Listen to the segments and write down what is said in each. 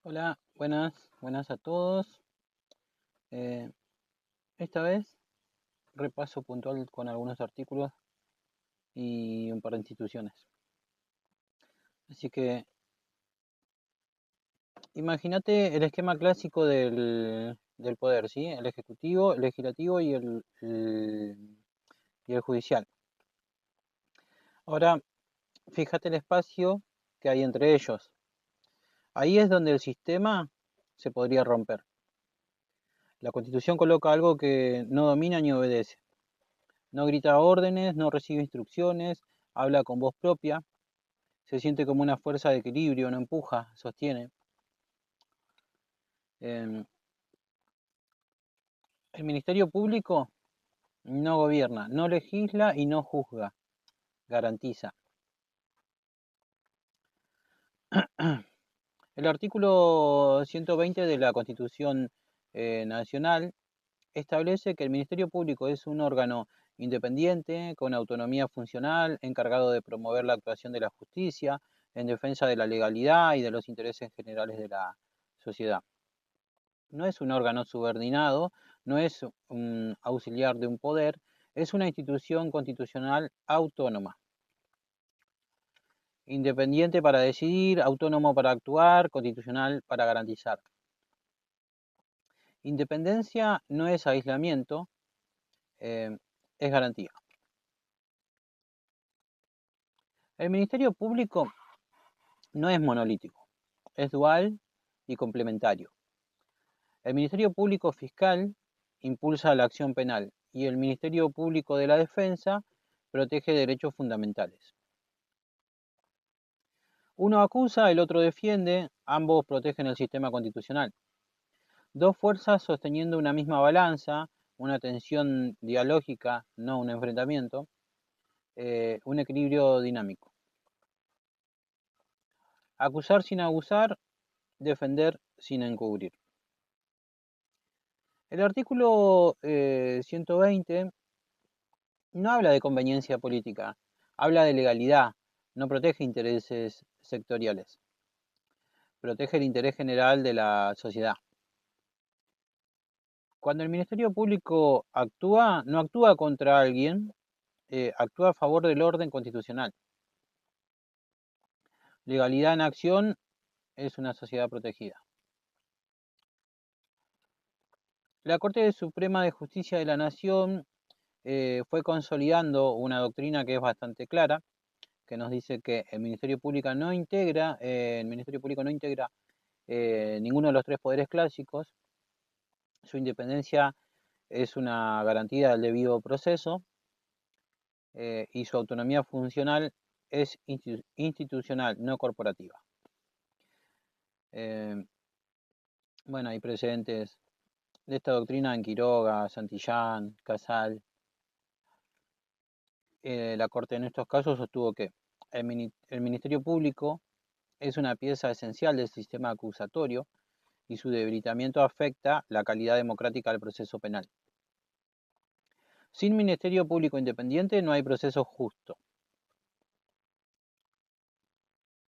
Hola, buenas a todos. Eh, Esta vez repaso puntual con algunos artículos y un par de instituciones. Así que imagínate el esquema clásico del poder, ¿sí? El ejecutivo, el legislativo y el judicial. Ahora, fíjate el espacio que hay entre ellos. Ahí es donde el sistema se podría romper. La Constitución coloca algo que no domina ni obedece. No grita órdenes, no recibe instrucciones, habla con voz propia, se siente como una fuerza de equilibrio, no empuja, sostiene. Eh, el Ministerio Público no gobierna, no legisla y no juzga, garantiza. El artículo 120 de la Constitución Nacional establece que el Ministerio Público es un órgano independiente, con autonomía funcional, encargado de promover la actuación de la justicia en defensa de la legalidad y de los intereses generales de la sociedad. No es un órgano subordinado, no es un auxiliar de un poder, es una institución constitucional autónoma, independiente para decidir, autónomo para actuar, constitucional para garantizar. Independencia no es aislamiento, es garantía. El Ministerio Público no es monolítico, es dual y complementario. El Ministerio Público Fiscal impulsa la acción penal y el Ministerio Público de la Defensa protege derechos fundamentales. Uno acusa, el otro defiende, ambos protegen el sistema constitucional. Dos fuerzas sosteniendo una misma balanza, una tensión dialógica, no un enfrentamiento, un equilibrio dinámico. Acusar sin abusar, defender sin encubrir. El artículo 120 no habla de conveniencia política, habla de legalidad, no protege intereses sectoriales, protege el interés general de la sociedad. Cuando el Ministerio Público actúa, no actúa contra alguien, actúa a favor del orden constitucional. Legalidad en acción es una sociedad protegida. La Corte Suprema de Justicia de la Nación fue consolidando una doctrina que es bastante clara, que nos dice que el Ministerio Público no integra, ninguno de los tres poderes clásicos. Su independencia es una garantía del debido proceso y su autonomía funcional es institucional, no corporativa. Eh, bueno, hay precedentes de esta doctrina en Quiroga, Santillán, Casal. La Corte en estos casos sostuvo que el Ministerio Público es una pieza esencial del sistema acusatorio y su debilitamiento afecta la calidad democrática del proceso penal. Sin Ministerio Público independiente no hay proceso justo.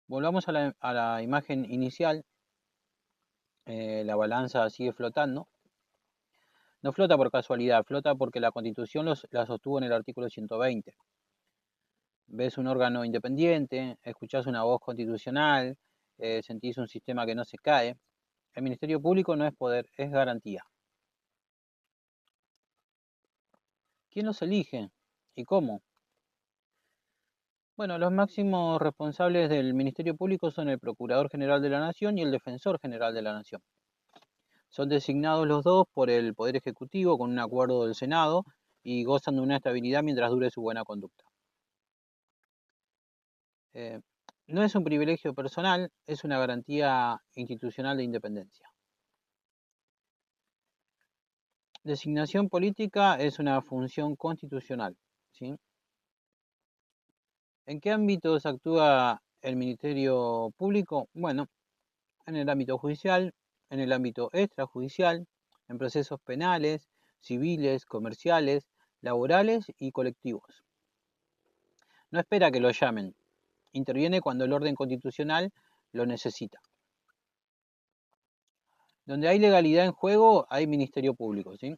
Volvamos a la imagen inicial. La balanza sigue flotando. No flota por casualidad, flota porque la Constitución la sostuvo en el artículo 120. Ves un órgano independiente, escuchás una voz constitucional, sentís un sistema que no se cae. El Ministerio Público no es poder, es garantía. ¿Quién los elige? ¿Y cómo? Bueno, los máximos responsables del Ministerio Público son el Procurador General de la Nación y el Defensor General de la Nación. Son designados los dos por el Poder Ejecutivo con un acuerdo del Senado y gozan de una estabilidad mientras dure su buena conducta. No es un privilegio personal, es una garantía institucional de independencia. Designación política es una función constitucional, ¿sí? ¿En qué ámbitos actúa el Ministerio Público? Bueno, en el ámbito judicial, en el ámbito extrajudicial, en procesos penales, civiles, comerciales, laborales y colectivos. No espera que lo llamen, interviene cuando el orden constitucional lo necesita. Donde hay legalidad en juego, hay ministerio público, ¿sí?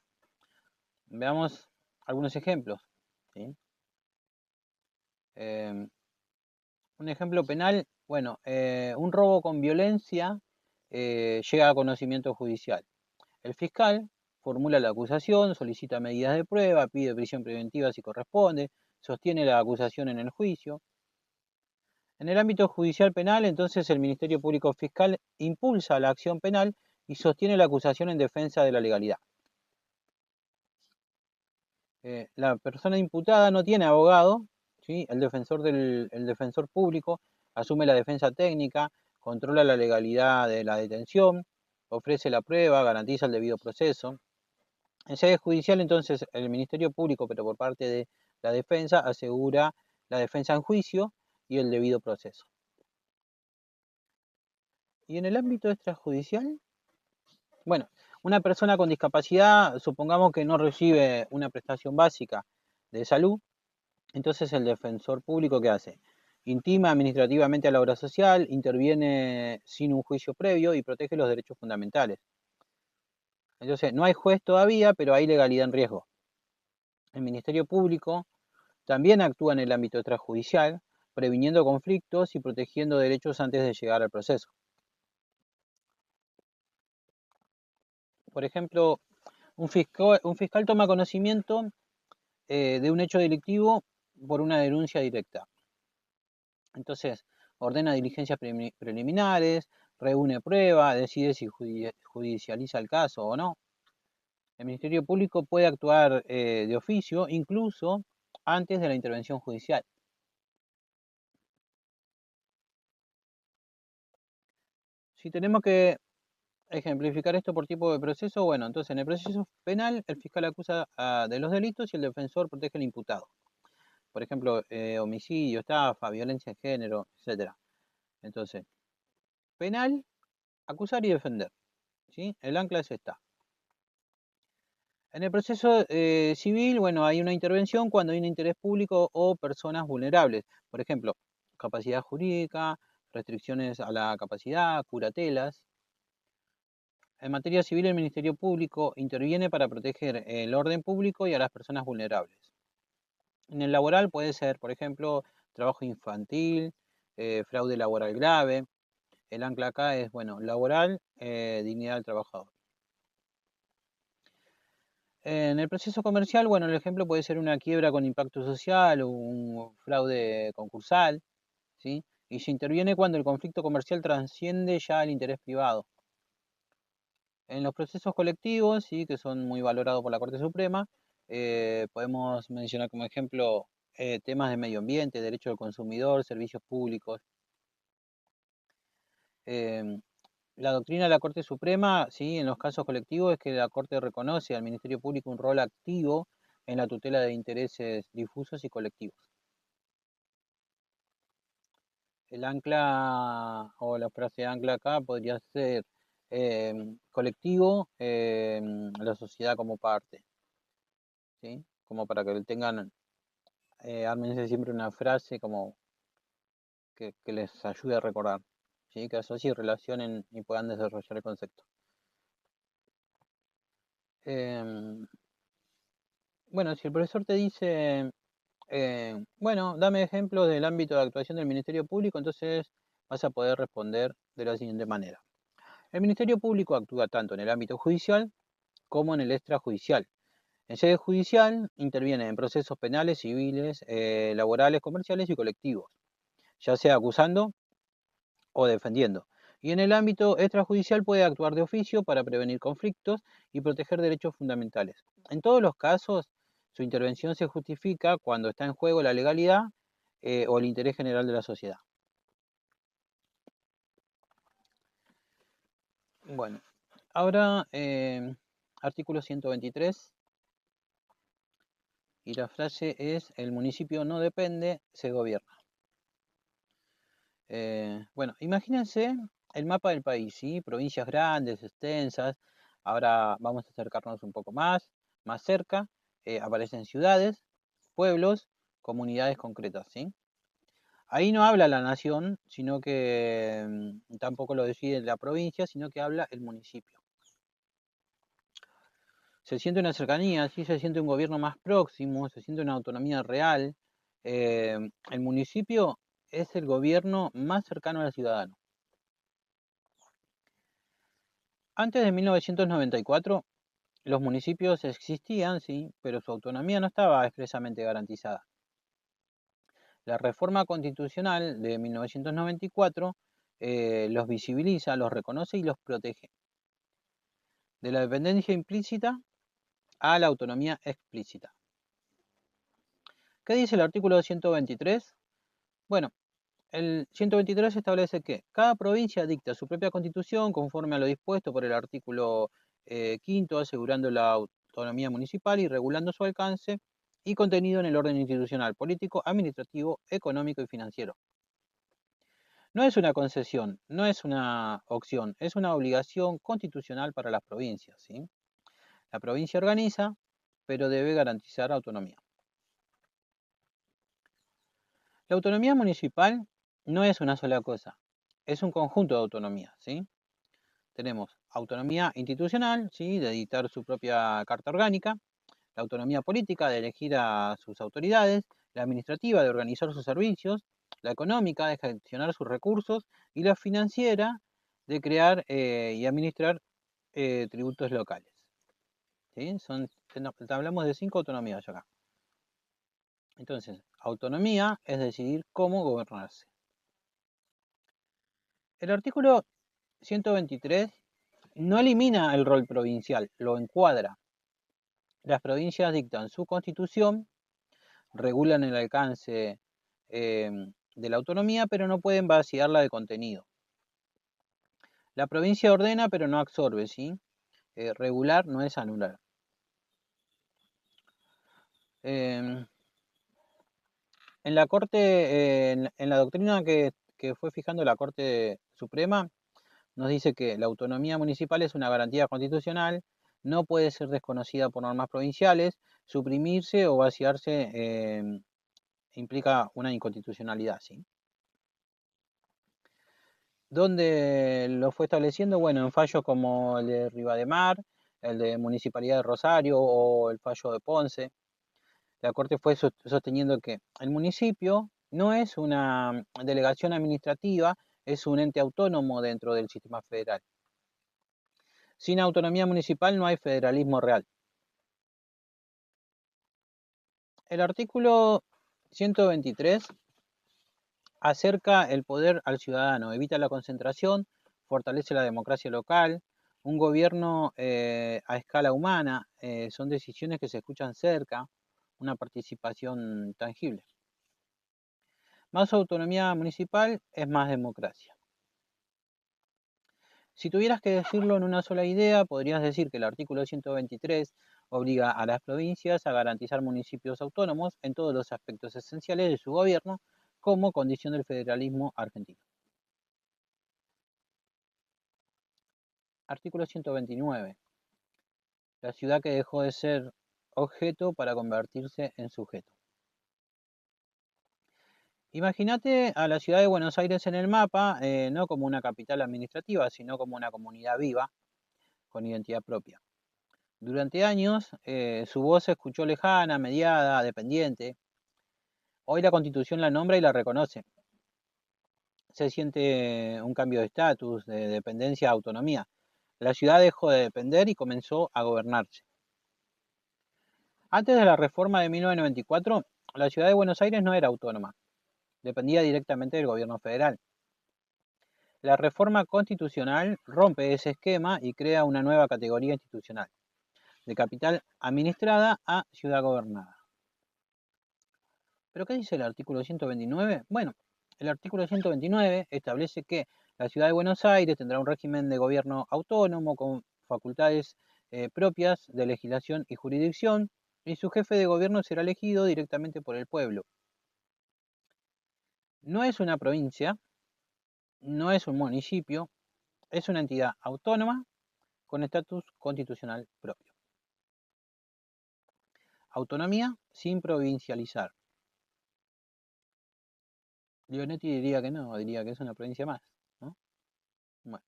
Veamos algunos ejemplos, ¿sí? Un ejemplo penal, bueno, un robo con violencia llega a conocimiento judicial. El fiscal formula la acusación, solicita medidas de prueba, pide prisión preventiva si corresponde, sostiene la acusación en el juicio. En el ámbito judicial penal, entonces, el Ministerio Público Fiscal impulsa la acción penal y sostiene la acusación en defensa de la legalidad. La persona imputada no tiene abogado, ¿sí? El defensor público asume la defensa técnica, controla la legalidad de la detención, ofrece la prueba, garantiza el debido proceso. En sede judicial, entonces, el Ministerio Público, pero por parte de la defensa, asegura la defensa en juicio y el debido proceso. Y en el ámbito extrajudicial, bueno, una persona con discapacidad, supongamos que no recibe una prestación básica de salud, entonces el defensor público, ¿qué hace? Intima administrativamente a la obra social, interviene sin un juicio previo y protege los derechos fundamentales. Entonces, no hay juez todavía, pero hay legalidad en riesgo. El Ministerio Público también actúa en el ámbito extrajudicial, previniendo conflictos y protegiendo derechos antes de llegar al proceso. Por ejemplo, un fiscal toma conocimiento de un hecho delictivo por una denuncia directa. Entonces, ordena diligencias preliminares, reúne pruebas, decide si judicializa el caso o no. El Ministerio Público puede actuar de oficio, incluso antes de la intervención judicial. Si tenemos que ejemplificar esto por tipo de proceso, bueno, entonces en el proceso penal el fiscal acusa de los delitos y el defensor protege al imputado. Por ejemplo, homicidio, estafa, violencia de género, etc. Entonces, penal, acusar y defender, ¿sí? El ancla es esta. En el proceso civil, bueno, hay una intervención cuando hay un interés público o personas vulnerables. Por ejemplo, capacidad jurídica, restricciones a la capacidad, curatelas. En materia civil, el Ministerio Público interviene para proteger el orden público y a las personas vulnerables. En el laboral puede ser, por ejemplo, trabajo infantil, fraude laboral grave. El ancla acá es, bueno, laboral, dignidad del trabajador. En el proceso comercial, bueno, el ejemplo puede ser una quiebra con impacto social o un fraude concursal, ¿sí? Y se interviene cuando el conflicto comercial trasciende ya el interés privado. En los procesos colectivos, ¿sí? Que son muy valorados por la Corte Suprema, podemos mencionar como ejemplo temas de medio ambiente, derecho del consumidor, servicios públicos. Em, la doctrina de la Corte Suprema, ¿sí? En los casos colectivos, es que la Corte reconoce al Ministerio Público un rol activo en la tutela de intereses difusos y colectivos. El ancla o la frase ancla acá podría ser colectivo, la sociedad como parte, ¿sí? Como para que tengan, ármense siempre una frase como que les ayude a recordar, ¿sí? Que asocien, relacionen y puedan desarrollar el concepto. Bueno, si el profesor te dice, bueno, dame ejemplos del ámbito de actuación del Ministerio Público, entonces vas a poder responder de la siguiente manera. El Ministerio Público actúa tanto en el ámbito judicial como en el extrajudicial. En sede judicial interviene en procesos penales, civiles, laborales, comerciales y colectivos, ya sea acusando o defendiendo. Y en el ámbito extrajudicial puede actuar de oficio para prevenir conflictos y proteger derechos fundamentales. En todos los casos, su intervención se justifica cuando está en juego la legalidad o el interés general de la sociedad. Bueno, ahora artículo 123 y la frase es: el municipio no depende, se gobierna. Bueno, imagínense el mapa del país, ¿sí? Provincias grandes, extensas. Ahora vamos a acercarnos un poco más cerca. Aparecen ciudades, pueblos, comunidades concretas, ¿sí? Ahí no habla la nación, sino que tampoco lo decide la provincia, sino que habla el municipio. Se siente una cercanía, sí, se siente un gobierno más próximo, se siente una autonomía real. El municipio es el gobierno más cercano al ciudadano. Antes de 1994, los municipios existían, sí, pero su autonomía no estaba expresamente garantizada. La reforma constitucional de 1994 los visibiliza, los reconoce y los protege. De la dependencia implícita a la autonomía explícita. ¿Qué dice el artículo 123? Bueno, el 123 establece que cada provincia dicta su propia constitución conforme a lo dispuesto por el artículo quinto, asegurando la autonomía municipal y regulando su alcance y contenido en el orden institucional, político, administrativo, económico y financiero. No es una concesión, no es una opción, es una obligación constitucional para las provincias, ¿sí? La provincia organiza, pero debe garantizar autonomía. La autonomía municipal no es una sola cosa, es un conjunto de autonomía, ¿sí? Tenemos autonomía institucional, ¿sí? De dictar su propia carta orgánica, la autonomía política de elegir a sus autoridades, la administrativa de organizar sus servicios, la económica de gestionar sus recursos y la financiera de crear y administrar tributos locales. ¿Sí? Hablamos de 5 autonomías acá. Entonces, autonomía es decidir cómo gobernarse. El artículo 123 no elimina el rol provincial, lo encuadra. Las provincias dictan su constitución, regulan el alcance de la autonomía, pero no pueden vaciarla de contenido. La provincia ordena, pero no absorbe, ¿sí? Regular no es anular. En la Corte, en la doctrina que fue fijando la Corte Suprema, nos dice que la autonomía municipal es una garantía constitucional, no puede ser desconocida por normas provinciales, suprimirse o vaciarse implica una inconstitucionalidad, ¿sí? ¿Dónde lo fue estableciendo? Bueno, en fallos como el de Rivademar, el de Municipalidad de Rosario o el fallo de Ponce. La Corte fue sosteniendo que el municipio no es una delegación administrativa, es un ente autónomo dentro del sistema federal. Sin autonomía municipal no hay federalismo real. El artículo 123 acerca el poder al ciudadano, evita la concentración, fortalece la democracia local, un gobierno a escala humana, son decisiones que se escuchan cerca, una participación tangible. Más autonomía municipal es más democracia. Si tuvieras que decirlo en una sola idea, podrías decir que el artículo 123 obliga a las provincias a garantizar municipios autónomos en todos los aspectos esenciales de su gobierno como condición del federalismo argentino. Artículo 129. La ciudad que dejó de ser objeto para convertirse en sujeto. Imagínate a la ciudad de Buenos Aires en el mapa, no como una capital administrativa, sino como una comunidad viva, con identidad propia. Durante años, su voz se escuchó lejana, mediada, dependiente. Hoy la Constitución la nombra y la reconoce. Se siente un cambio de estatus, de dependencia a autonomía. La ciudad dejó de depender y comenzó a gobernarse. Antes de la reforma de 1994, la ciudad de Buenos Aires no era autónoma, dependía directamente del gobierno federal. La reforma constitucional rompe ese esquema y crea una nueva categoría institucional, de capital administrada a ciudad gobernada. ¿Pero qué dice el artículo 129? Bueno, el artículo 129 establece que la ciudad de Buenos Aires tendrá un régimen de gobierno autónomo con facultades propias de legislación y jurisdicción, y su jefe de gobierno será elegido directamente por el pueblo. No es una provincia, no es un municipio, es una entidad autónoma con estatus constitucional propio. Autonomía sin provincializar. Leonetti diría que no, diría que es una provincia más, ¿no? Bueno.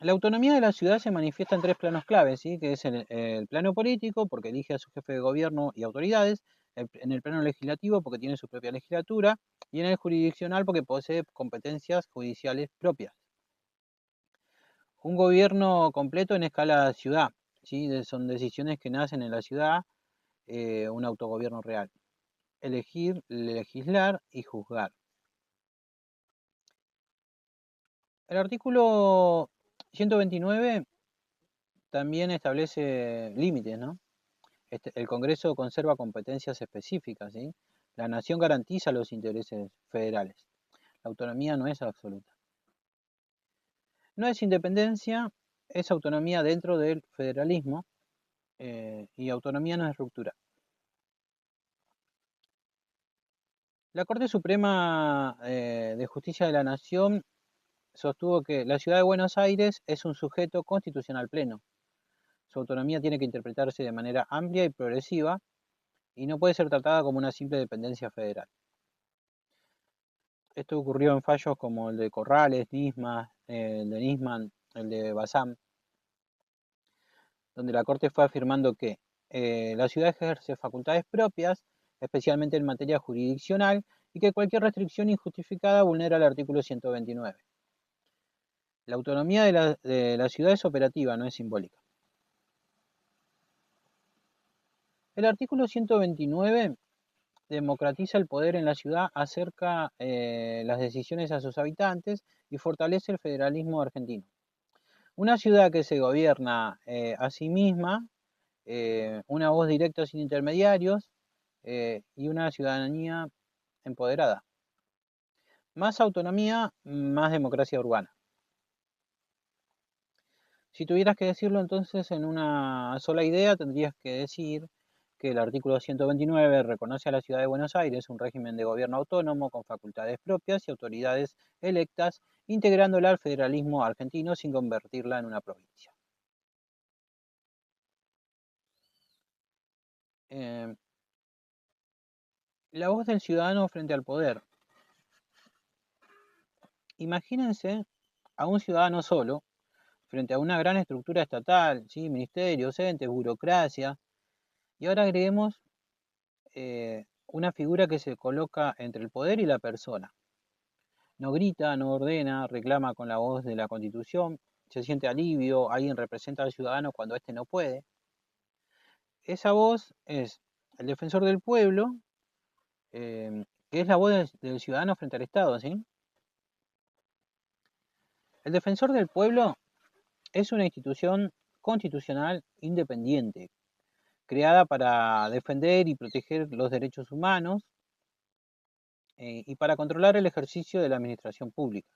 La autonomía de la ciudad se manifiesta en tres planos claves, ¿sí? Que es el plano político, porque elige a su jefe de gobierno y autoridades, en el plano legislativo, porque tiene su propia legislatura, y en el jurisdiccional, porque posee competencias judiciales propias. Un gobierno completo en escala ciudad, ¿sí? Son decisiones que nacen en la ciudad, un autogobierno real. Elegir, legislar y juzgar. El artículo 129 también establece límites, ¿no? El Congreso conserva competencias específicas, ¿sí? La nación garantiza los intereses federales. La autonomía no es absoluta. No es independencia, es autonomía dentro del federalismo, y autonomía no es ruptura. La Corte Suprema de Justicia de la Nación sostuvo que la ciudad de Buenos Aires es un sujeto constitucional pleno. Su autonomía tiene que interpretarse de manera amplia y progresiva y no puede ser tratada como una simple dependencia federal. Esto ocurrió en fallos como el de Corrales, el de Nisman, el de Bazán, donde la Corte fue afirmando que la ciudad ejerce facultades propias, especialmente en materia jurisdiccional, y que cualquier restricción injustificada vulnera el artículo 129. La autonomía de la ciudad es operativa, no es simbólica. El artículo 129 democratiza el poder en la ciudad, acerca las decisiones a sus habitantes y fortalece el federalismo argentino. Una ciudad que se gobierna a sí misma, una voz directa sin intermediarios y una ciudadanía empoderada. Más autonomía, más democracia urbana. Si tuvieras que decirlo entonces en una sola idea, tendrías que decir que el artículo 129 reconoce a la ciudad de Buenos Aires un régimen de gobierno autónomo con facultades propias y autoridades electas, integrándola al federalismo argentino sin convertirla en una provincia. Eh, la voz del ciudadano frente al poder. Imagínense a un ciudadano solo frente a una gran estructura estatal, ¿sí? Ministerios, entes, burocracia, y ahora agreguemos una figura que se coloca entre el poder y la persona. No grita, no ordena, reclama con la voz de la Constitución, se siente alivio, alguien representa al ciudadano cuando éste no puede. Esa voz es el defensor del pueblo, que es la voz del ciudadano frente al Estado, ¿sí? El defensor del pueblo es una institución constitucional independiente, creada para defender y proteger los derechos humanos y para controlar el ejercicio de la administración pública.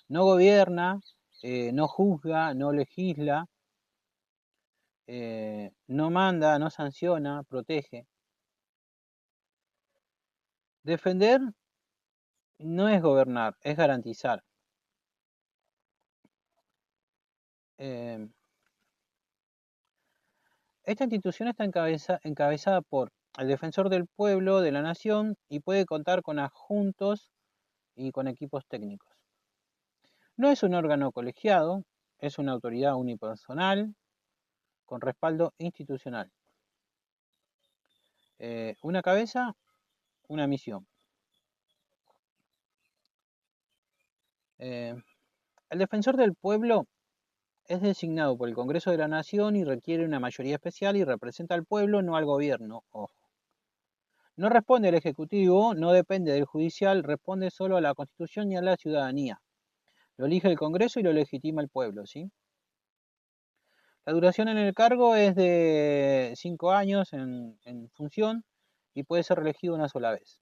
No gobierna, no juzga, no legisla, no manda, no sanciona, protege. Defender no es gobernar, es garantizar. Eh, esta institución está encabezada por el defensor del pueblo, de la nación, y puede contar con adjuntos y con equipos técnicos. No es un órgano colegiado, es una autoridad unipersonal con respaldo institucional. Una cabeza, una misión. El defensor del pueblo es designado por el Congreso de la Nación y requiere una mayoría especial y representa al pueblo, no al gobierno. Ojo. No responde al Ejecutivo, no depende del Judicial, responde solo a la Constitución y a la ciudadanía. Lo elige el Congreso y lo legitima el pueblo, ¿sí? La duración en el cargo es de 5 años en función y puede ser reelegido una sola vez.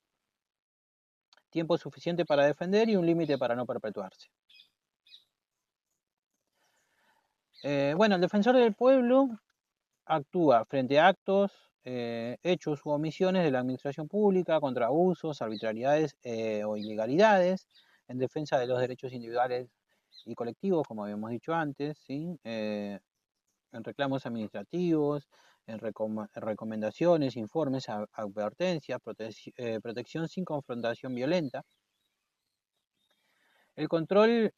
Tiempo suficiente para defender y un límite para no perpetuarse. Bueno, el defensor del pueblo actúa frente a actos, hechos u omisiones de la administración pública contra abusos, arbitrariedades o ilegalidades, en defensa de los derechos individuales y colectivos, como habíamos dicho antes, ¿sí? En reclamos administrativos, en recomendaciones, informes, advertencias, protección sin confrontación violenta. El control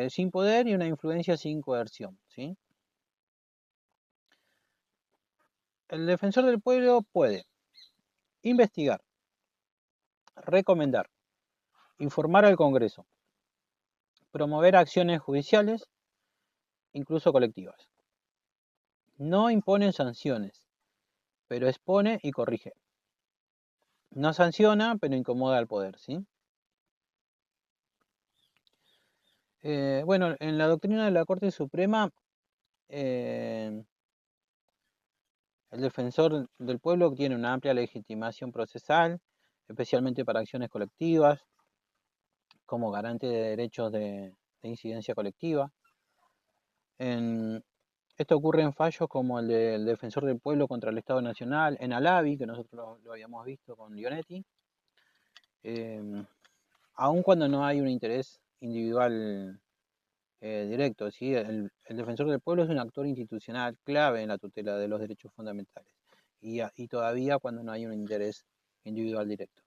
sin poder y una influencia sin coerción, ¿sí? El defensor del pueblo puede investigar, recomendar, informar al Congreso, promover acciones judiciales, incluso colectivas. No impone sanciones, pero expone y corrige. No sanciona, pero incomoda al poder, ¿sí? Bueno, en la doctrina de la Corte Suprema, eh, el defensor del pueblo tiene una amplia legitimación procesal, especialmente para acciones colectivas, como garante de derechos de incidencia colectiva. Esto ocurre en fallos como el del defensor del pueblo contra el Estado Nacional, en Alavi, que nosotros lo habíamos visto con Lionetti, aun cuando no hay un interés individual directo. ¿Sí? El defensor del pueblo es un actor institucional clave en la tutela de los derechos fundamentales y todavía cuando no hay un interés individual directo.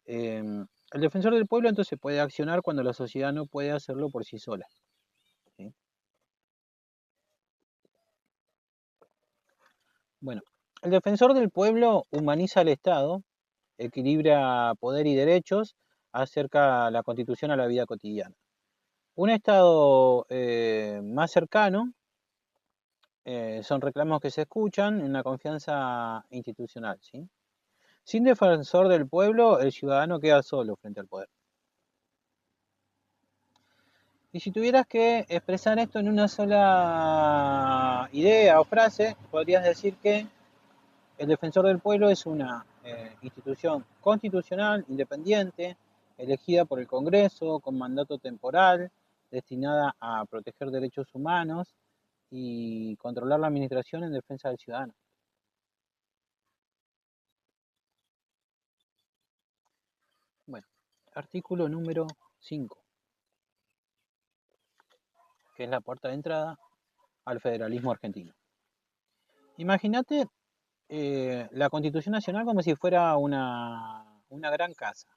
El defensor del pueblo entonces puede accionar cuando la sociedad no puede hacerlo por sí sola. ¿Sí? Bueno, el defensor del pueblo humaniza al Estado, equilibra poder y derechos, acerca la Constitución a la vida cotidiana. Un Estado más cercano son reclamos que se escuchan en una confianza institucional. ¿Sí? Sin defensor del pueblo, el ciudadano queda solo frente al poder. Y si tuvieras que expresar esto en una sola idea o frase, podrías decir que el defensor del pueblo es una institución constitucional, independiente, elegida por el Congreso, con mandato temporal, destinada a proteger derechos humanos y controlar la administración en defensa del ciudadano. Bueno, artículo número 5, que es la puerta de entrada al federalismo argentino. Imagínate la Constitución Nacional como si fuera una gran casa.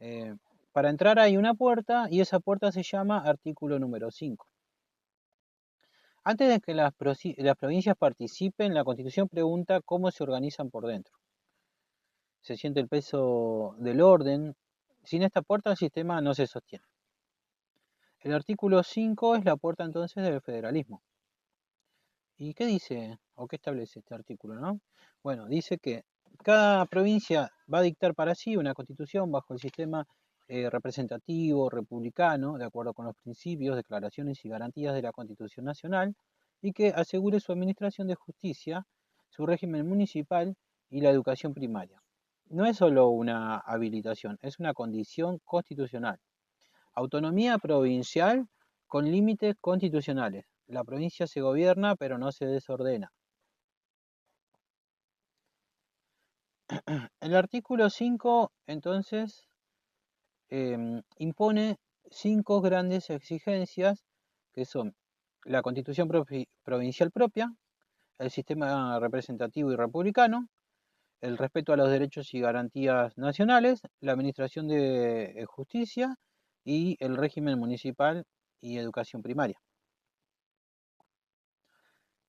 Eh, para entrar hay una puerta y esa puerta se llama artículo número 5. Antes de que las provincias participen, la Constitución pregunta cómo se organizan por dentro. Se siente el peso del orden. Sin esta puerta el sistema no se sostiene. El artículo 5 es la puerta entonces del federalismo. ¿Y qué dice o qué establece este artículo, no? Bueno, dice que cada provincia va a dictar para sí una constitución bajo el sistema representativo, republicano, de acuerdo con los principios, declaraciones y garantías de la Constitución Nacional, y que asegure su administración de justicia, su régimen municipal y la educación primaria. No es solo una habilitación, es una condición constitucional. Autonomía provincial con límites constitucionales. La provincia se gobierna, pero no se desordena. El artículo 5, entonces, impone 5 grandes exigencias, que son la constitución provincial propia, el sistema representativo y republicano, el respeto a los derechos y garantías nacionales, la administración de justicia y el régimen municipal y educación primaria.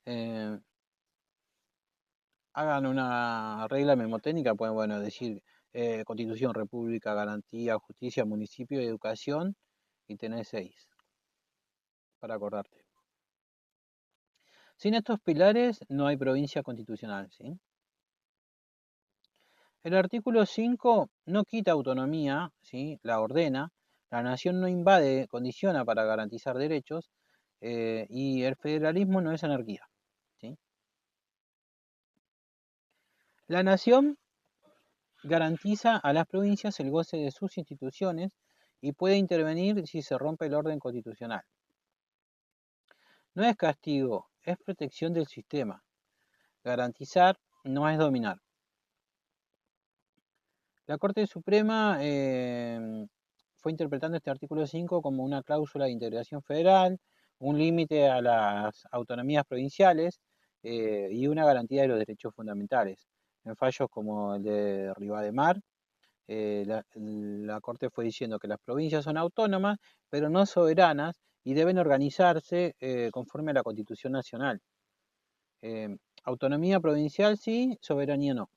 Eh, Hagan una regla memotécnica, pueden decir Constitución, República, Garantía, Justicia, Municipio y Educación, y tenés 6 para acordarte. Sin estos pilares no hay provincia constitucional, ¿sí? El artículo 5 no quita autonomía, ¿sí? La ordena, la nación no invade, condiciona para garantizar derechos, y el federalismo no es anarquía, ¿sí? La nación garantiza a las provincias el goce de sus instituciones y puede intervenir si se rompe el orden constitucional. No es castigo, es protección del sistema. Garantizar no es dominar. La Corte Suprema fue interpretando este artículo 5 como una cláusula de integración federal, un límite a las autonomías provinciales y una garantía de los derechos fundamentales, en fallos como el de Rivademar la Corte fue diciendo que las provincias son autónomas, pero no soberanas y deben organizarse conforme a la Constitución Nacional. Autonomía provincial sí, soberanía no.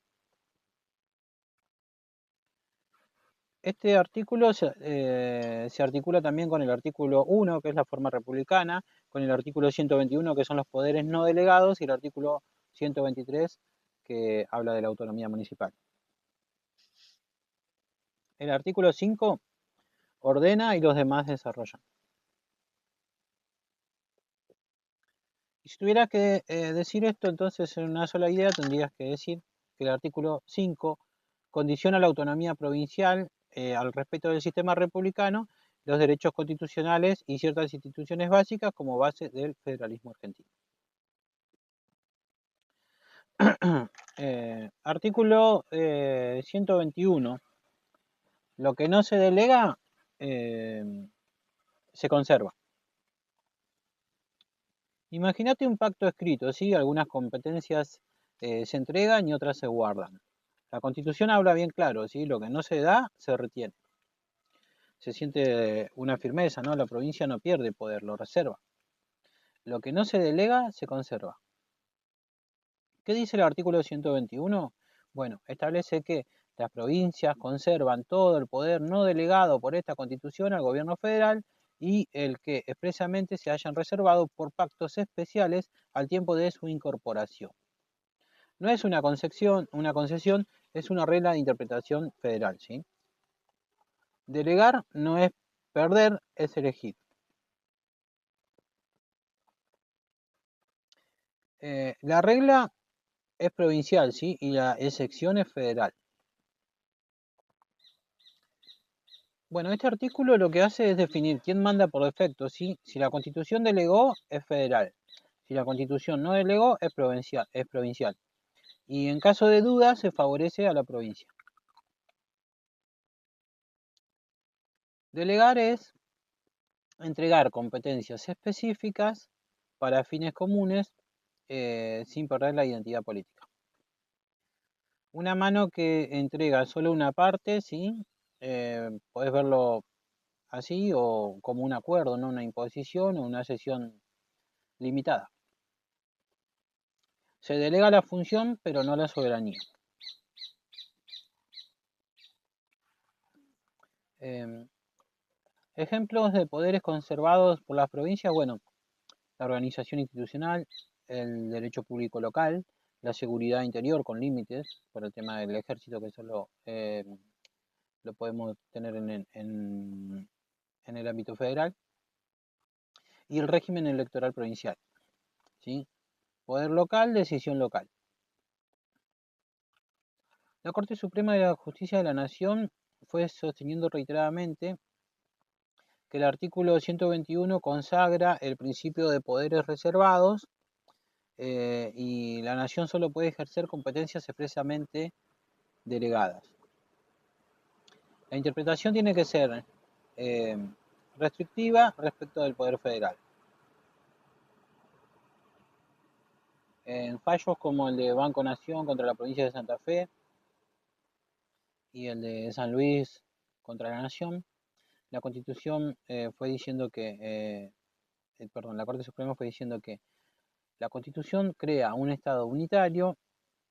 Este artículo se articula también con el artículo 1, que es la forma republicana, con el artículo 121, que son los poderes no delegados, y el artículo 123, que habla de la autonomía municipal. El artículo 5 ordena y los demás desarrollan. Y si tuvieras que decir esto, entonces en una sola idea tendrías que decir que el artículo 5 condiciona la autonomía provincial al respeto del sistema republicano, los derechos constitucionales y ciertas instituciones básicas como base del federalismo argentino. Artículo 121. Lo que no se delega se conserva. Imagínate un pacto escrito, ¿sí? Algunas competencias se entregan y otras se guardan. La Constitución habla bien claro, ¿sí? Lo que no se da, se retiene. Se siente una firmeza, ¿no? La provincia no pierde poder, lo reserva. Lo que no se delega, se conserva. ¿Qué dice el artículo 121? Bueno, establece que las provincias conservan todo el poder no delegado por esta Constitución al gobierno federal y el que expresamente se hayan reservado por pactos especiales al tiempo de su incorporación. No es una concesión, es una regla de interpretación federal, ¿sí? Delegar no es perder, es elegir. La regla es provincial, ¿sí? Y la excepción es federal. Bueno, este artículo lo que hace es definir quién manda por defecto, ¿sí? Si la Constitución delegó, es federal. Si la Constitución no delegó, es provincial. Y en caso de duda, se favorece a la provincia. Delegar es entregar competencias específicas para fines comunes sin perder la identidad política. Una mano que entrega solo una parte, ¿sí? Podés verlo así o como un acuerdo, no una imposición o una cesión limitada. Se delega la función, pero no la soberanía. Ejemplos de poderes conservados por las provincias, bueno, la organización institucional, el derecho público local, la seguridad interior con límites, por el tema del ejército que solo lo podemos tener en el ámbito federal, y el régimen electoral provincial, ¿sí? Poder local, decisión local. La Corte Suprema de la Justicia de la Nación fue sosteniendo reiteradamente que el artículo 121 consagra el principio de poderes reservados y la nación solo puede ejercer competencias expresamente delegadas. La interpretación tiene que ser restrictiva respecto del poder federal. En fallos como el de Banco Nación contra la provincia de Santa Fe y el de San Luis contra la Nación, la Constitución fue diciendo que, la Corte Suprema fue diciendo que la Constitución crea un Estado unitario,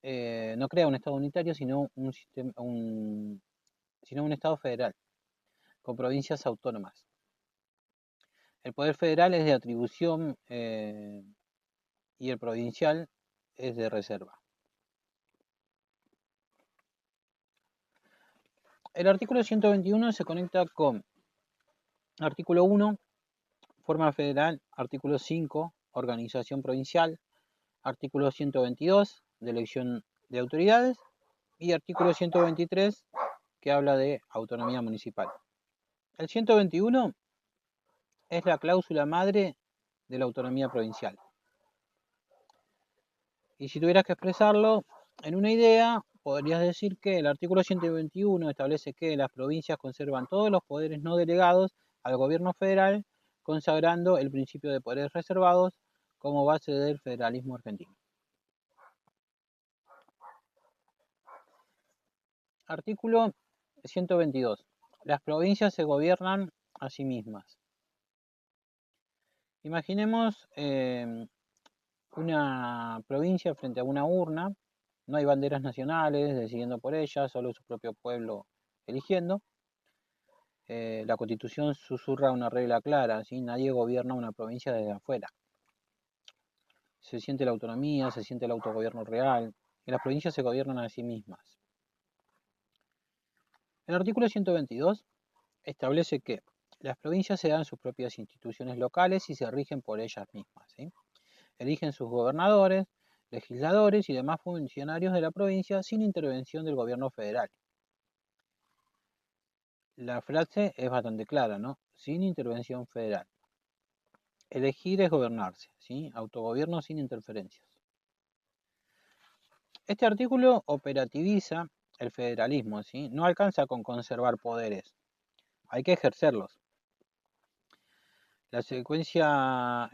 no crea un Estado unitario, sino sino un Estado federal, con provincias autónomas. El poder federal es de atribución y el provincial es de reserva. El artículo 121 se conecta con artículo 1, forma federal, artículo 5, organización provincial, artículo 122, de elección de autoridades, y artículo 123, que habla de autonomía municipal. El 121 es la cláusula madre de la autonomía provincial. Y si tuvieras que expresarlo en una idea, podrías decir que el artículo 121 establece que las provincias conservan todos los poderes no delegados al gobierno federal, consagrando el principio de poderes reservados como base del federalismo argentino. Artículo 122. Las provincias se gobiernan a sí mismas. Imaginemos una provincia frente a una urna, no hay banderas nacionales decidiendo por ella, solo su propio pueblo eligiendo. La Constitución susurra una regla clara, ¿sí? Nadie gobierna una provincia desde afuera. Se siente la autonomía, se siente el autogobierno real, y las provincias se gobiernan a sí mismas. El artículo 122 establece que las provincias se dan sus propias instituciones locales y se rigen por ellas mismas, ¿sí? Eligen sus gobernadores, legisladores y demás funcionarios de la provincia sin intervención del gobierno federal. La frase es bastante clara, ¿no? Sin intervención federal. Elegir es gobernarse, ¿sí? Autogobierno sin interferencias. Este artículo operativiza el federalismo, ¿sí? No alcanza con conservar poderes, hay que ejercerlos. La secuencia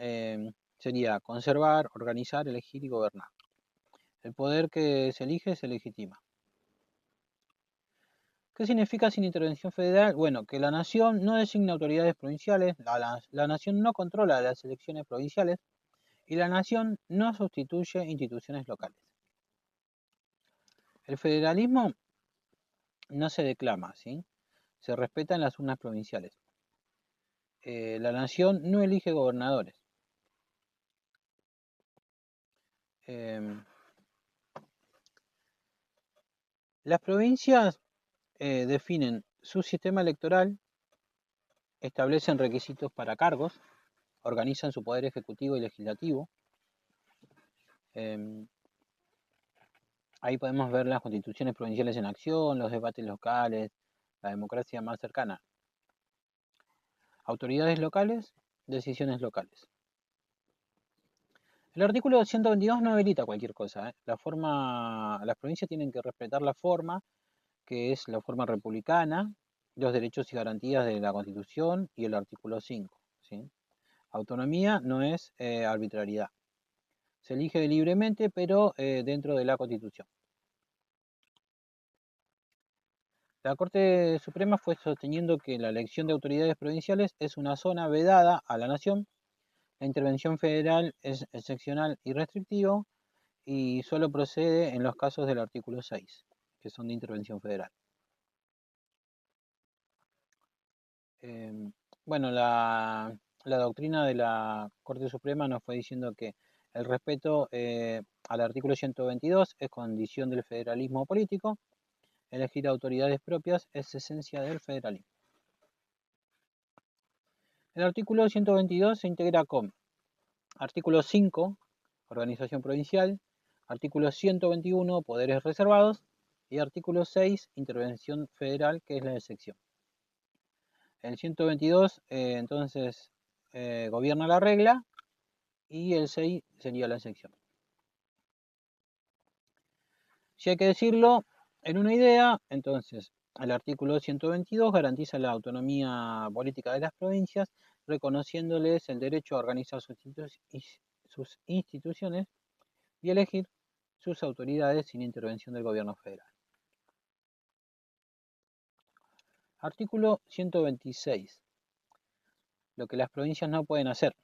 sería conservar, organizar, elegir y gobernar. El poder que se elige se legitima. ¿Qué significa sin intervención federal? Bueno, que la nación no designa autoridades provinciales, la nación no controla las elecciones provinciales y la nación no sustituye instituciones locales. El federalismo no se declama, ¿sí? Se respeta en las urnas provinciales. La nación no elige gobernadores. Las provincias definen su sistema electoral, establecen requisitos para cargos, organizan su poder ejecutivo y legislativo. Ahí podemos ver las constituciones provinciales en acción, los debates locales, la democracia más cercana. Autoridades locales, decisiones locales. El artículo 122 no habilita cualquier cosa. Las provincias tienen que respetar la forma, que es la forma republicana, los derechos y garantías de la Constitución y el artículo 5. ¿Sí? Autonomía no es arbitrariedad. Se elige libremente, pero dentro de la Constitución. La Corte Suprema fue sosteniendo que la elección de autoridades provinciales es una zona vedada a la nación, la intervención federal es excepcional y restrictivo y solo procede en los casos del artículo 6, que son de intervención federal. Bueno, la doctrina de la Corte Suprema nos fue diciendo que el respeto al artículo 122 es condición del federalismo político, elegir autoridades propias es esencia del federalismo. El artículo 122 se integra con artículo 5, organización provincial, artículo 121, poderes reservados, y artículo 6, intervención federal, que es la excepción. El 122, entonces, gobierna la regla, y el 6 sería la excepción. Si hay que decirlo en una idea, entonces el artículo 122 garantiza la autonomía política de las provincias, reconociéndoles el derecho a organizar sus instituciones y elegir sus autoridades sin intervención del gobierno federal. Artículo 126. Lo que las provincias no pueden hacer.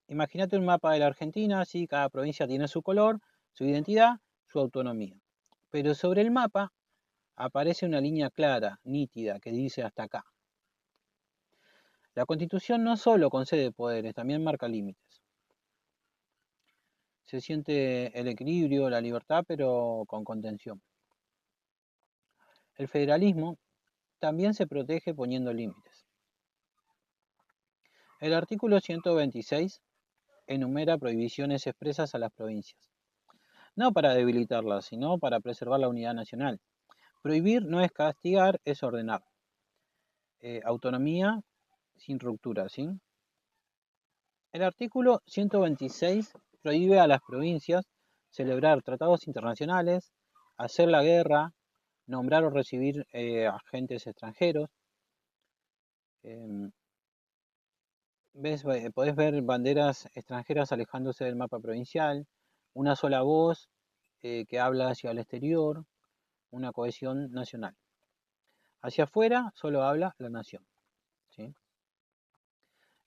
Imagínate un mapa de la Argentina, así cada provincia tiene su color, su identidad, su autonomía. Pero sobre el mapa aparece una línea clara, nítida, que dice hasta acá. La Constitución no solo concede poderes, también marca límites. Se siente el equilibrio, la libertad, pero con contención. El federalismo también se protege poniendo límites. El artículo 126 enumera prohibiciones expresas a las provincias. No para debilitarlas, sino para preservar la unidad nacional. Prohibir no es castigar, es ordenar. Autonomía sin ruptura, ¿sí? El artículo 126 prohíbe a las provincias celebrar tratados internacionales, hacer la guerra, nombrar o recibir agentes extranjeros. Podés ver banderas extranjeras alejándose del mapa provincial, una sola voz que habla hacia el exterior, una cohesión nacional. Hacia afuera solo habla la nación, ¿sí?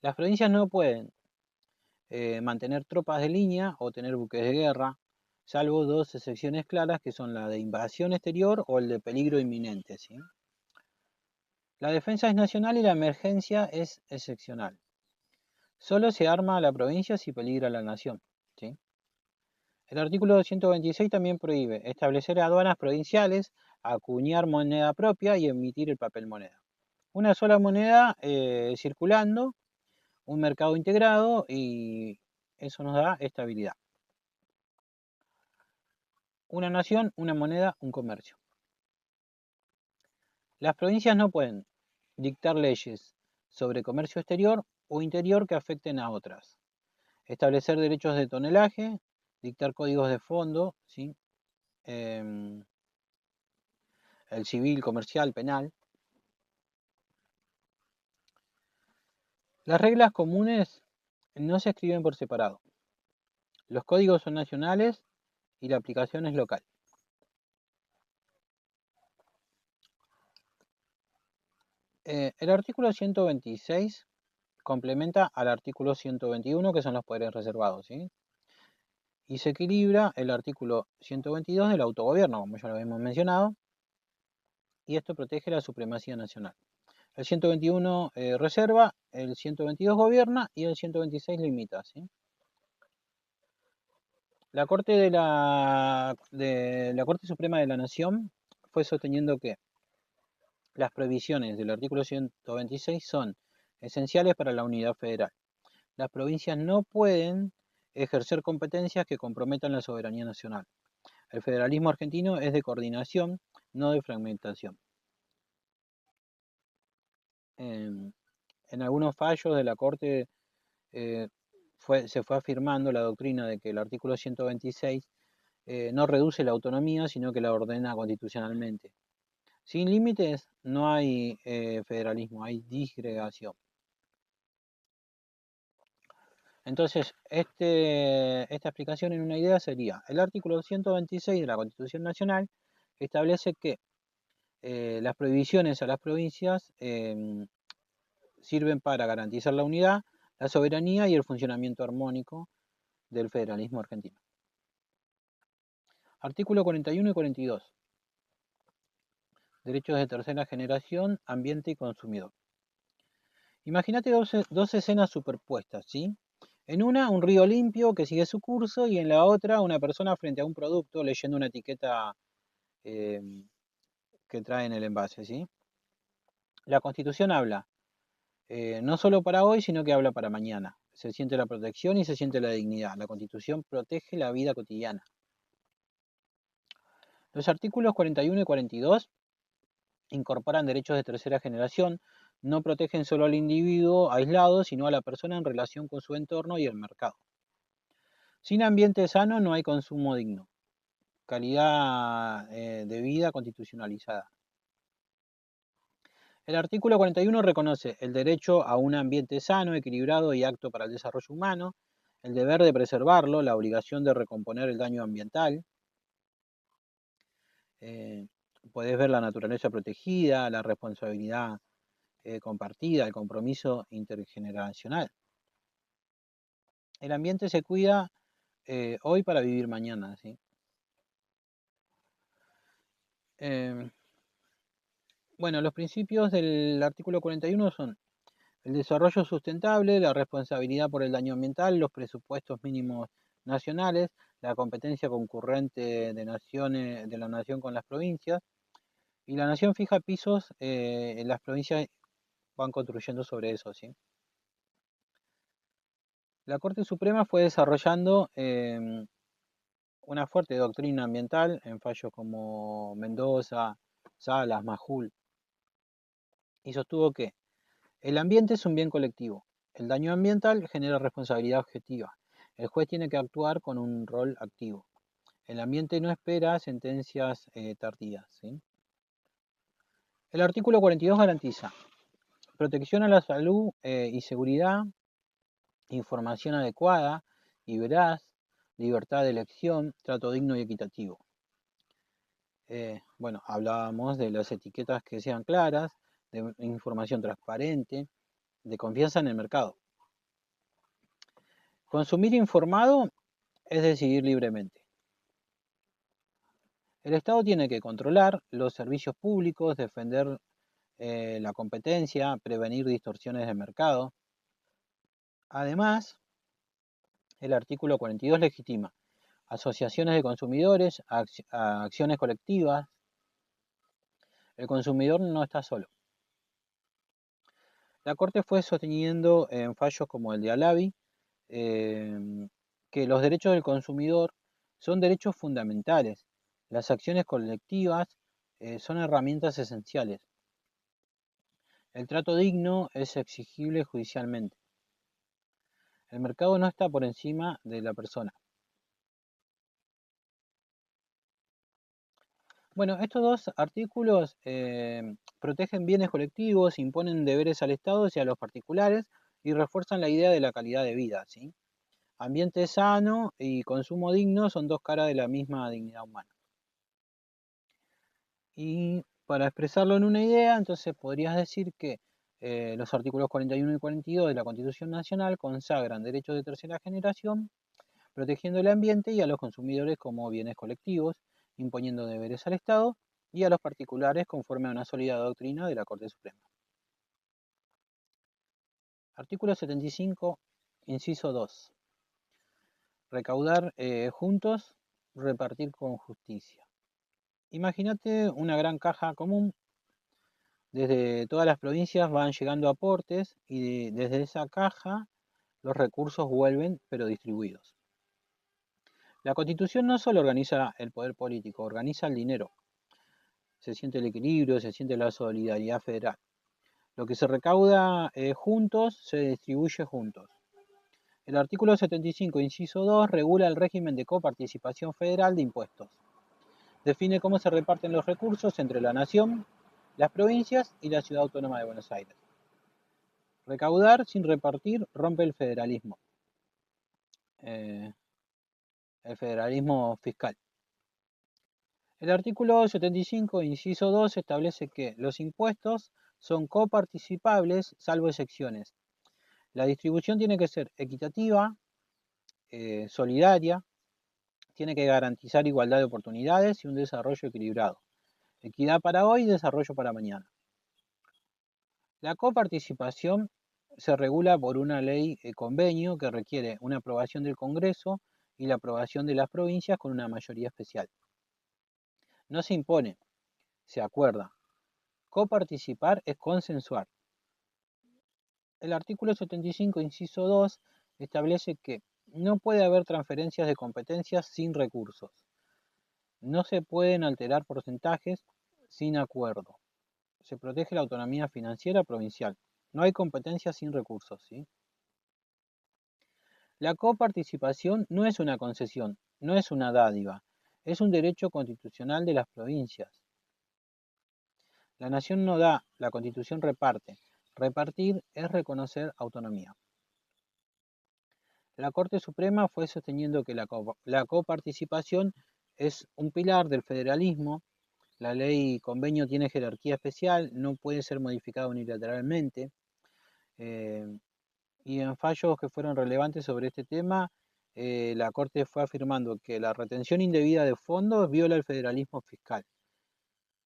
Las provincias no pueden mantener tropas de línea o tener buques de guerra, salvo dos excepciones claras que son la de invasión exterior o el de peligro inminente, ¿sí? La defensa es nacional y la emergencia es excepcional. Solo se arma la provincia si peligra la nación, ¿sí? El artículo 126 también prohíbe establecer aduanas provinciales, acuñar moneda propia y emitir el papel moneda. Una sola moneda circulando, un mercado integrado y eso nos da estabilidad. Una nación, una moneda, un comercio. Las provincias no pueden dictar leyes sobre comercio exterior o interior que afecten a otras. Establecer derechos de tonelaje, dictar códigos de fondo, ¿sí? El civil, comercial, penal. Las reglas comunes no se escriben por separado. Los códigos son nacionales y la aplicación es local. El artículo 126 complementa al artículo 121, que son los poderes reservados, ¿sí? Y se equilibra el artículo 122 del autogobierno, como ya lo habíamos mencionado, y esto protege la supremacía nacional. El 121 reserva, el 122 gobierna y el 126 limita, ¿sí? La Corte Suprema de la Nación fue sosteniendo que las prohibiciones del artículo 126 son esenciales para la unidad federal. Las provincias no pueden ejercer competencias que comprometan la soberanía nacional. El federalismo argentino es de coordinación, no de fragmentación. En algunos fallos de la Corte se fue afirmando la doctrina de que el artículo 126 no reduce la autonomía, sino que la ordena constitucionalmente. Sin límites no hay federalismo, hay disgregación. Entonces, esta explicación en una idea sería, el artículo 126 de la Constitución Nacional establece que las prohibiciones a las provincias sirven para garantizar la unidad, la soberanía y el funcionamiento armónico del federalismo argentino. Artículo 41 y 42. Derechos de tercera generación, ambiente y consumidor. Imagínate dos escenas superpuestas, ¿sí? En una, un río limpio que sigue su curso y en la otra, una persona frente a un producto leyendo una etiqueta eh, que trae en el envase, ¿sí? La Constitución habla no solo para hoy, sino que habla para mañana. Se siente la protección y se siente la dignidad. La Constitución protege la vida cotidiana. Los artículos 41 y 42 incorporan derechos de tercera generación, no protegen solo al individuo aislado, sino a la persona en relación con su entorno y el mercado. Sin ambiente sano no hay consumo digno. Calidad de vida constitucionalizada. El artículo 41 reconoce el derecho a un ambiente sano, equilibrado y apto para el desarrollo humano, el deber de preservarlo, la obligación de recomponer el daño ambiental. Podés ver la naturaleza protegida, la responsabilidad compartida, el compromiso intergeneracional. El ambiente se cuida hoy para vivir mañana, ¿sí? Bueno, los principios del artículo 41 son el desarrollo sustentable, la responsabilidad por el daño ambiental, los presupuestos mínimos nacionales, la competencia concurrente de la nación con las provincias, y la nación fija pisos, las provincias van construyendo sobre eso, ¿sí? La Corte Suprema fue desarrollando una fuerte doctrina ambiental en fallos como Mendoza, Salas, Majul, y sostuvo que el ambiente es un bien colectivo. El daño ambiental genera responsabilidad objetiva. El juez tiene que actuar con un rol activo. El ambiente no espera sentencias tardías, ¿sí? El artículo 42 garantiza protección a la salud y seguridad, información adecuada y veraz, libertad de elección, trato digno y equitativo. Bueno, hablábamos de las etiquetas que sean claras, de información transparente, de confianza en el mercado. Consumir informado es decidir libremente. El Estado tiene que controlar los servicios públicos, defender la competencia, prevenir distorsiones de mercado. Además, el artículo 42 legitima asociaciones de consumidores, acciones colectivas. El consumidor no está solo. La Corte fue sosteniendo en fallos como el de Alavi que los derechos del consumidor son derechos fundamentales. Las acciones colectivas son herramientas esenciales. El trato digno es exigible judicialmente. El mercado no está por encima de la persona. Bueno, estos dos artículos protegen bienes colectivos, imponen deberes al Estado y a los particulares y refuerzan la idea de la calidad de vida, ¿sí? Ambiente sano y consumo digno son dos caras de la misma dignidad humana. Y para expresarlo en una idea, entonces podrías decir que los artículos 41 y 42 de la Constitución Nacional consagran derechos de tercera generación, protegiendo el ambiente y a los consumidores como bienes colectivos, imponiendo deberes al Estado y a los particulares conforme a una sólida doctrina de la Corte Suprema. Artículo 75, inciso 2. Recaudar juntos, repartir con justicia. Imagínate una gran caja común. Desde todas las provincias van llegando aportes y desde esa caja los recursos vuelven, pero distribuidos. La Constitución no solo organiza el poder político, organiza el dinero. Se siente el equilibrio, se siente la solidaridad federal. Lo que se recauda juntos se distribuye juntos. El artículo 75, inciso 2, regula el régimen de coparticipación federal de impuestos. Define cómo se reparten los recursos entre la nación, las provincias y la Ciudad Autónoma de Buenos Aires. Recaudar sin repartir rompe el federalismo fiscal. El artículo 75, inciso 2, establece que los impuestos son coparticipables, salvo excepciones. La distribución tiene que ser equitativa, solidaria, tiene que garantizar igualdad de oportunidades y un desarrollo equilibrado. Equidad para hoy y desarrollo para mañana. La coparticipación se regula por una ley convenio que requiere una aprobación del Congreso y la aprobación de las provincias con una mayoría especial. No se impone, se acuerda. Coparticipar es consensuar. El artículo 75, inciso 2, establece que no puede haber transferencias de competencias sin recursos. No se pueden alterar porcentajes sin acuerdo. Se protege la autonomía financiera provincial. No hay competencias sin recursos, ¿sí? La coparticipación no es una concesión, no es una dádiva, es un derecho constitucional de las provincias. La nación no da, la Constitución reparte. Repartir es reconocer autonomía. La Corte Suprema fue sosteniendo que la coparticipación es un pilar del federalismo. La ley convenio tiene jerarquía especial, no puede ser modificada unilateralmente. Y en fallos que fueron relevantes sobre este tema, la Corte fue afirmando que la retención indebida de fondos viola el federalismo fiscal.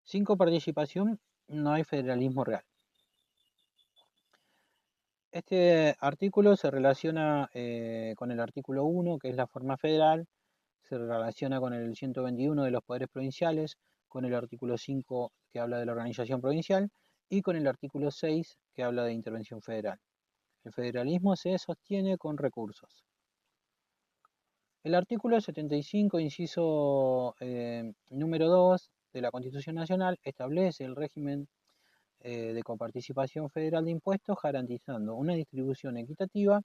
Sin coparticipación no hay federalismo real. Este artículo se relaciona con el artículo 1, que es la forma federal, se relaciona con el 121 de los poderes provinciales, con el artículo 5 que habla de la organización provincial y con el artículo 6 que habla de intervención federal. El federalismo se sostiene con recursos. El artículo 75, inciso número 2 de la Constitución Nacional establece el régimen de coparticipación federal de impuestos, garantizando una distribución equitativa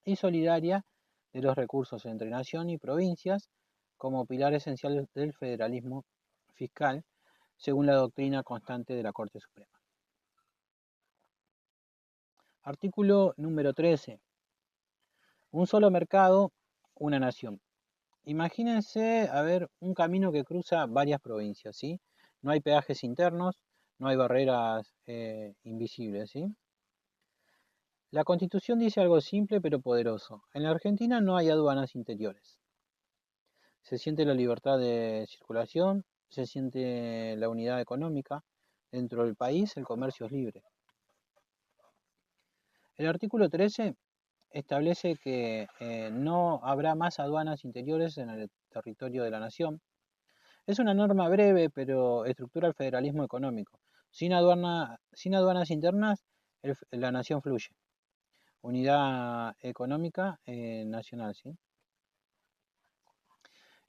y solidaria de los recursos entre nación y provincias como pilar esencial del federalismo fiscal, según la doctrina constante de la Corte Suprema. Artículo número 13. Un solo mercado, una nación. Imagínense, a ver, un camino que cruza varias provincias, ¿sí? No hay peajes internos, no hay barreras invisibles, ¿sí? La Constitución dice algo simple pero poderoso. En la Argentina no hay aduanas interiores. Se siente la libertad de circulación, se siente la unidad económica. Dentro del país el comercio es libre. El artículo 13 establece que no habrá más aduanas interiores en el territorio de la nación. Es una norma breve, pero estructura el federalismo económico. Sin aduanas internas, la nación fluye. Unidad económica nacional, ¿sí?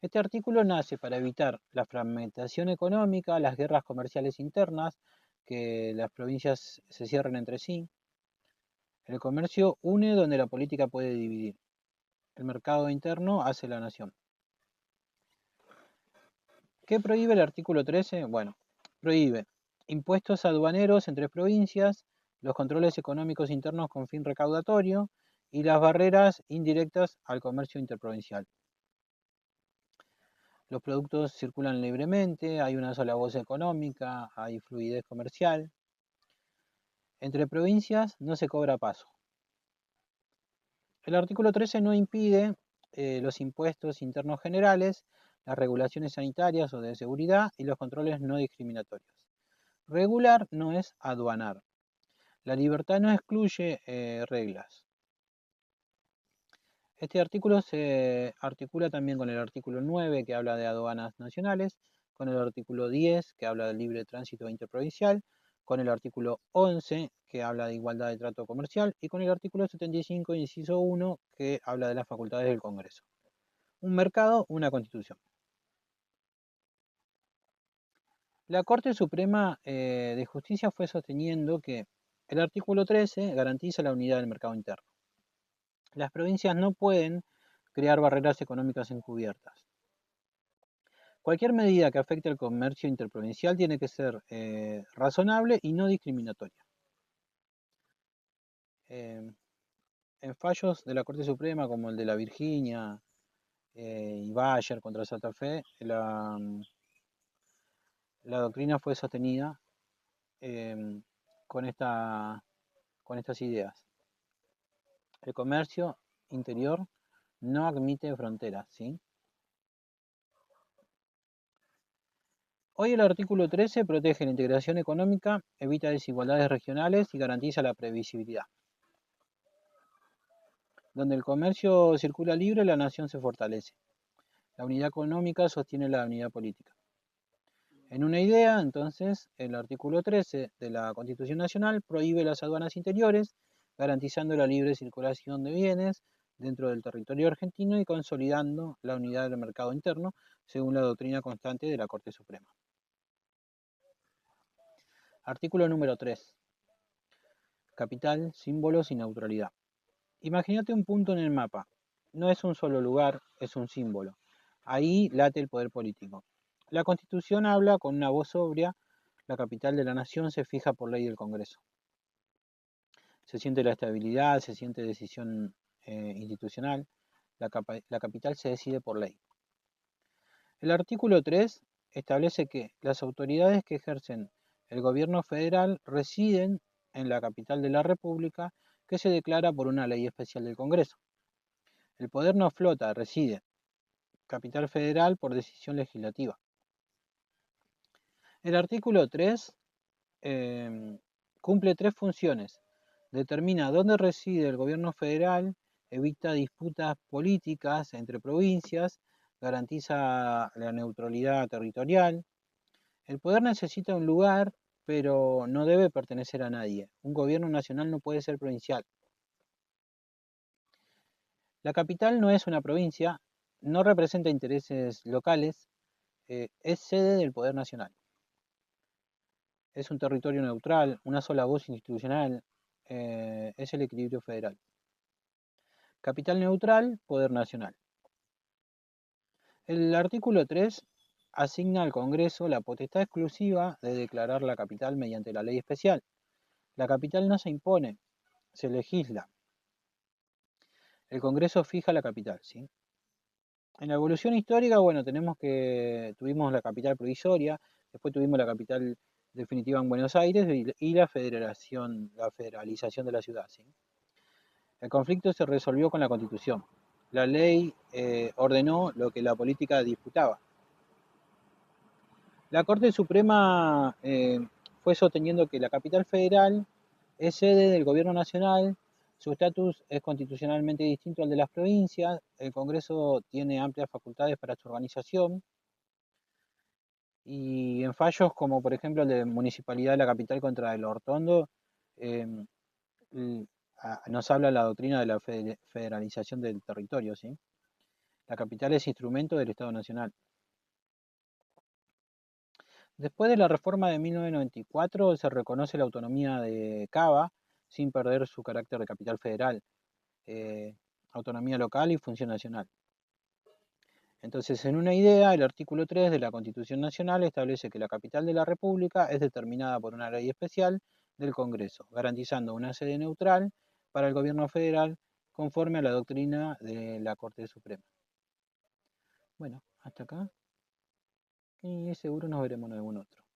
Este artículo nace para evitar la fragmentación económica, las guerras comerciales internas, que las provincias se cierren entre sí. El comercio une donde la política puede dividir. El mercado interno hace la nación. ¿Qué prohíbe el artículo 13? Bueno, prohíbe impuestos aduaneros entre provincias, los controles económicos internos con fin recaudatorio y las barreras indirectas al comercio interprovincial. Los productos circulan libremente, hay una sola voz económica, hay fluidez comercial. Entre provincias no se cobra paso. El artículo 13 no impide los impuestos internos generales, las regulaciones sanitarias o de seguridad y los controles no discriminatorios. Regular no es aduanar. La libertad no excluye reglas. Este artículo se articula también con el artículo 9 que habla de aduanas nacionales, con el artículo 10 que habla del libre tránsito interprovincial, con el artículo 11 que habla de igualdad de trato comercial y con el artículo 75, inciso 1, que habla de las facultades del Congreso. Un mercado, una constitución. La Corte Suprema de Justicia fue sosteniendo que el artículo 13 garantiza la unidad del mercado interno. Las provincias no pueden crear barreras económicas encubiertas. Cualquier medida que afecte al comercio interprovincial tiene que ser razonable y no discriminatoria. En fallos de la Corte Suprema, como el de la Virginia y Bayer contra Santa Fe, la doctrina fue sostenida con, con estas ideas. El comercio interior no admite fronteras, ¿sí? Hoy el artículo 13 protege la integración económica, evita desigualdades regionales y garantiza la previsibilidad. Donde el comercio circula libre, la nación se fortalece. La unidad económica sostiene la unidad política. En una idea, entonces, el artículo 13 de la Constitución Nacional prohíbe las aduanas interiores, garantizando la libre circulación de bienes dentro del territorio argentino y consolidando la unidad del mercado interno, según la doctrina constante de la Corte Suprema. Artículo número 3. Capital, símbolos y neutralidad. Imagínate un punto en el mapa. No es un solo lugar, es un símbolo. Ahí late el poder político. La Constitución habla con una voz sobria. La capital de la nación se fija por ley del Congreso. Se siente la estabilidad, se siente decisión institucional. La capital se decide por ley. El artículo 3 establece que las autoridades que ejercen el gobierno federal residen en la capital de la República, que se declara por una ley especial del Congreso. El poder no flota, reside. Capital federal por decisión legislativa. El artículo 3 cumple tres funciones. Determina dónde reside el gobierno federal, evita disputas políticas entre provincias, garantiza la neutralidad territorial. El poder necesita un lugar, pero no debe pertenecer a nadie. Un gobierno nacional no puede ser provincial. La capital no es una provincia, no representa intereses locales, es sede del poder nacional. Es un territorio neutral, una sola voz institucional, es el equilibrio federal. Capital neutral, poder nacional. El artículo 3 asigna al Congreso la potestad exclusiva de declarar la capital mediante la ley especial. La capital no se impone, se legisla. El Congreso fija la capital, ¿sí? En la evolución histórica, bueno, tuvimos la capital provisoria, Después tuvimos la capital definitiva en Buenos Aires y la federalización de la ciudad. ¿Sí? El conflicto se resolvió con la Constitución. La ley ordenó lo que la política disputaba. La Corte Suprema fue sosteniendo que la capital federal es sede del gobierno nacional, su estatus es constitucionalmente distinto al de las provincias, el Congreso tiene amplias facultades para su organización y en fallos como por ejemplo el de Municipalidad de la Capital contra el Hortondo, eh, nos habla la doctrina de la federalización del territorio. ¿Sí? La capital es instrumento del Estado Nacional. Después de la reforma de 1994 se reconoce la autonomía de Cava sin perder su carácter de capital federal, autonomía local y función nacional. Entonces, en una idea, el artículo 3 de la Constitución Nacional establece que la capital de la República es determinada por una ley especial del Congreso, garantizando una sede neutral para el gobierno federal conforme a la doctrina de la Corte Suprema. Bueno, hasta acá y seguro nos veremos en algún otro.